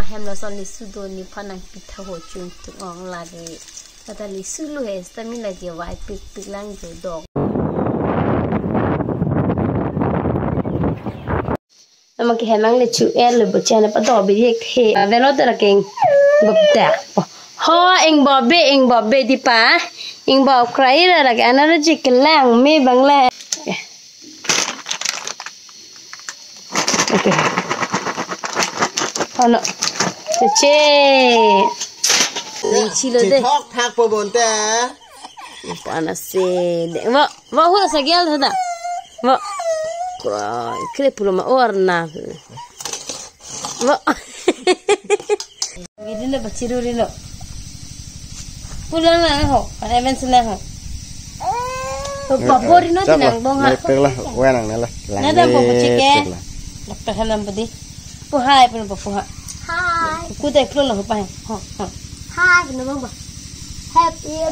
hem lo son li su do ni phanang pitha ho chung tung ong la ge ta li su lu he sta mi la ge wai pik lang ge dog mà cái hàng năng là chịu em là bữa cha nó bắt đầu bị thiệt thế về nó tức là cái bập tẹt ho anh bỏ bê đi pa anh bỏ cái là cái anh nó chỉ cái làng mê bằng lẹ ok ho nó chế lấy chi rồi đấy thác po bồn ta bỏ nó xe để vợ hút sao gel thôi đó vợ cái pulo mà orna vợ cái đi nó bắt chiro đi nó pulo là họ anh em bên này họ bà bố đi nó thì nàng bông hả tức là quen nàng này là nó đang bông bông chiếc cái đặt phải làm làm gì bố hai bên bố hai cô tay pulo là họ bay họ hai bên nó bông bà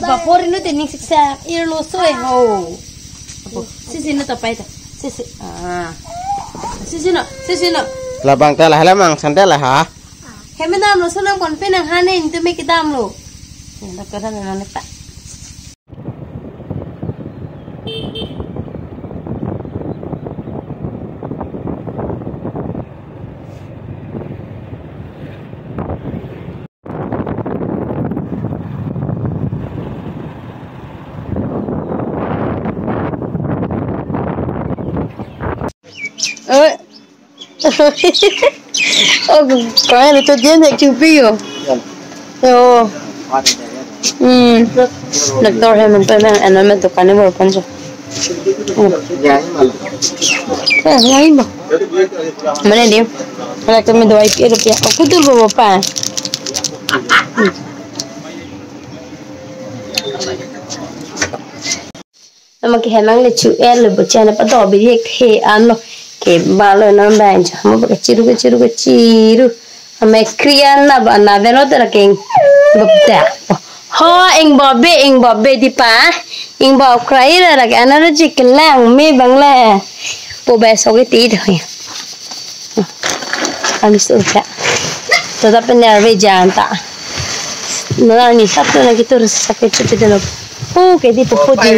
bà bố đi nó thì nàng sẽ ir lo soi họ xin nó tập bay ta sisi sisi no là bằng tay là mang sẵn tay là hả cái mấy đam lo số năm còn phải nàng hai này tôi mấy cái đam lo nó có thằng nào này ta ơi cái này tôi diễn được chụp video rồi lực đo hay mình phải mang anh mình tụi cái này vào con rồi ngay mà mana dia mana kami dua IP rupiah aku tu berapa mà cái hàng năng là chịu em là bữa cha nó bắt đầu bị thiệt thế ăn rồi cái ba lời nó bàn cho mà cái chiru mà krian na về nó là cái bập tẹt ho anh bỏ bê đi pa anh bỏ cái là cái anh nó chỉ cái làng mê bằng là bộ bé sau cái tí thôi anh sợ cả tôi đã bên này về giàn ta nó là như sắp tới là cái tôi sắp cái chút đó cái đi popo đi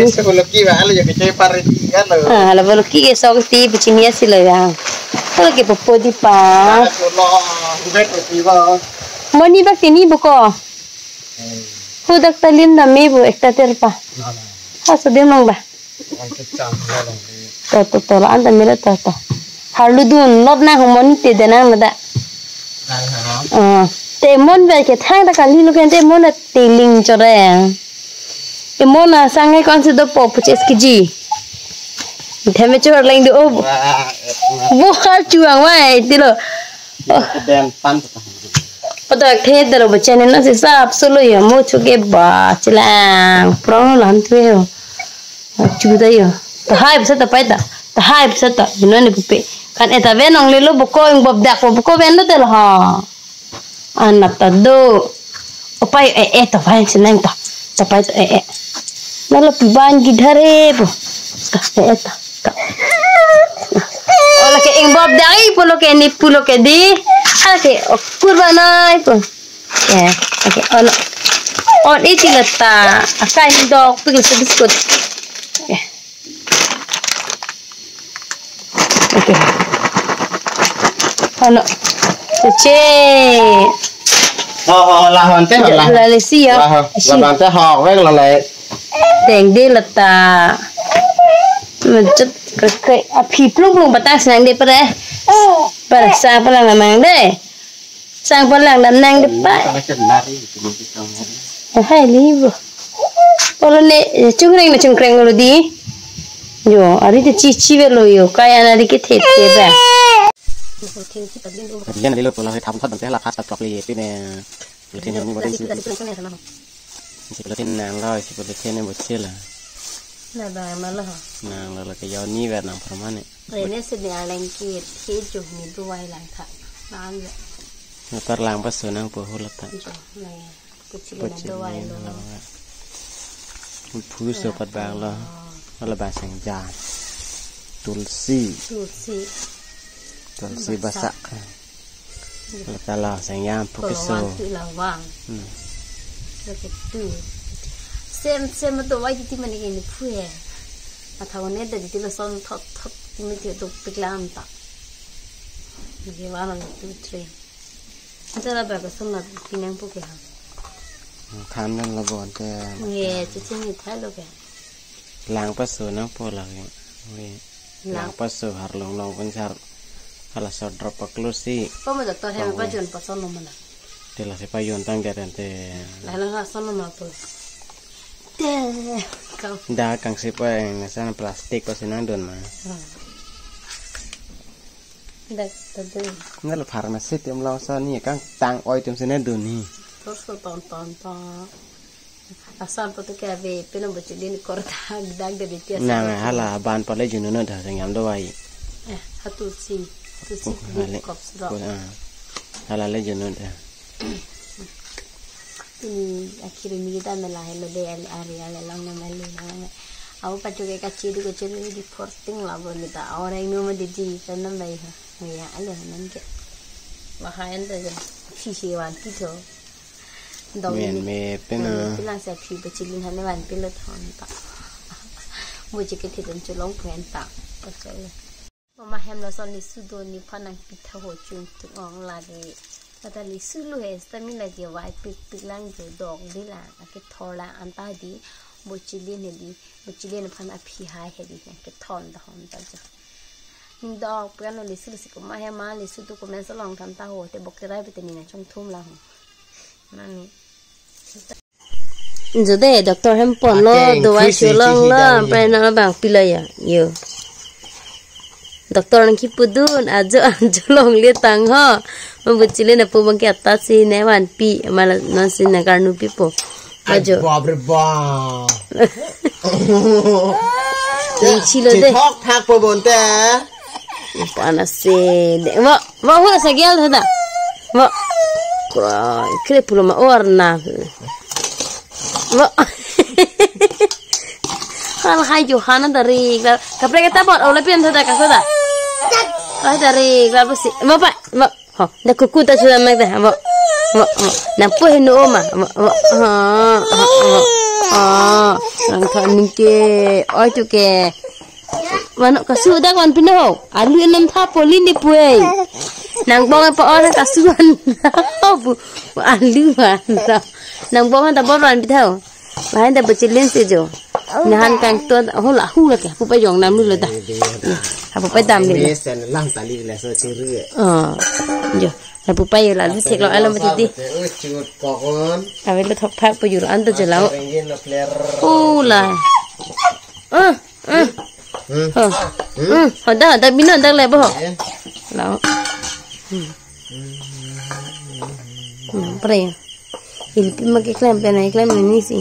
là vừa lúc kia sau cái tí bị chim xì lời à đó là cái popo đi pa money bác sĩ ni boko hu dak talim na me bu ekta terpa ha so dem nong ba to la anda mera to halu dun not na homoni te denang na da te mon về cái thang ta cả li lo ken te mon là te ling cho re cái mon là sang cái con sẽ đập bộ chết cái gì thế mới cho lên được vô khá chuồng vậy tí lo bắt đầu thế đó là cho nên nó sẽ sắp số lượng mua cho cái bà chỉ là pro nó làm thuê rồi chú đây rồi ta hai bữa ta phải ta hai bữa ta nó này bụi kan eta ven ông lelo boko ang babdak boko ven nó tên là họ anak ta do opai ta phải xin anh ta phải nó là piban gidare bu ta olah ke ing bob dai pulo ke ni pulo ke di okay kurban ai pun ya okay on itu leta akai dog pikir sedikit ya okay ono cece lahon thế là lesi ya lahon thế họ với là lại đèn đi leta mình chất cái phi plung batang senang deh pada sang pelang memang deh sang pelang dan nang depan hai libro kalau ne cungkreng lo di yo ari te cici velo yo kaya nari ke thete ba dia nanti lo pulang tham thắt bằng cái là khát tập lì cái này rồi thì mình mới đi chỉ là thiên nàng rồi chỉ là thiên này một chiếc là nah bah malah nàng là cái gió ní về nàng phải mà này ini sedang lengkit hijau ni dua lang tak lang nó tar lang pas sunang pohon letak này kecil dan dua lo phú sơ bát bang lo nó là bà sành già tulsi basak ตลอดแสงยามพุกโซคือเราว่างแล้วก็ตื่นเซมมาตัวไว้ที่มันเองนี่พูดมาทำวันนี้แต่ที่เราซ้อนทอดไม่เจอตัวปิกลามตานี่ว่าเราตัวเทรนแต่เราแบบสมัครที่นั่งพวกเขาทำนั่นเราบ่นแต่เนี่ยจะเช่นนี้ท้ายเราแกล้างปัสสาวะน้ำพอเราเนี่ยล้างปัสสาวะหลงเป็นชาkalau sodrop peklusi. Kau mau dokter yang apa jual pasal nomor mana? Dia lah siapa jual tang dia nanti. Lalu pasal nomor apa? Deh, kau. Dah kang siapa yang sana plastik pasti nang don mah. Dah, tadi. Nggak lu farmasi tiap lau sana ni kang tang oi tiap sana don ni. Terus kau tonton. Asal patu kayak be, pelem bocil ini kortak dah dari tiap. Nah, halah bahan palai junun dah yang doai. Hatu si. Hala le jono dah. Ini akhirnya kita melah lo deh area lang nama le lang. Aku pacu kayak kecil di porting lah boleh tak orang yang nama di sana baik ha. Ya Allah nanti. Makan tu je. Sisi wan itu. Me pena. Pena saya pi bacilin hanya wan pila tahun tak. Mungkin kita dan colong pun tak. Pasal. Mama hem lo son li sudo ni panang pitha ho chung tu ong la de ta li sulu he sta mi la je wai pik lang jo dog di la ke thola anta di bochili ne phan a phi hai he di ke thon da hon ta ja ning dog plan li sulu si ko ma he ma li sudo ko men sa long tham ta ho te bok rai pe te ni na chung thum la ho na ni giờ đây doctor hem pon lo do wa chu long la pe na bang pilaya yo Doktor nang kipudun ajo long lihat tang ho membucilin na po bang kata si newan pi malah nasi na karnu pi po ajo chilo deh thak po bonte panas sih wa hula sagel thada wa kre pulo ma warna wa hal hai Johanna dari kapre kita buat oleh pian thada kasada ai dari apa sih bapak ho dah kuku tak sudah mak dah nampu henu oma lang thon ni ke oi tu ke mana kasu dah kan pino alu enam tha polin di puai nang bong apa orang kasuan bu alu nang bong tak boran bitau lain dah bercilin saja nahan kang tu lah lah ke apa jong nam lu dah apa dam ni lang tali lah so ciru jo apa pai lah lu cek lo alam tadi cut kokon tapi lu thok phak pu jur anta jelau lah dah bina dah le boh lao pre il prima che clamp nei clamp ni sì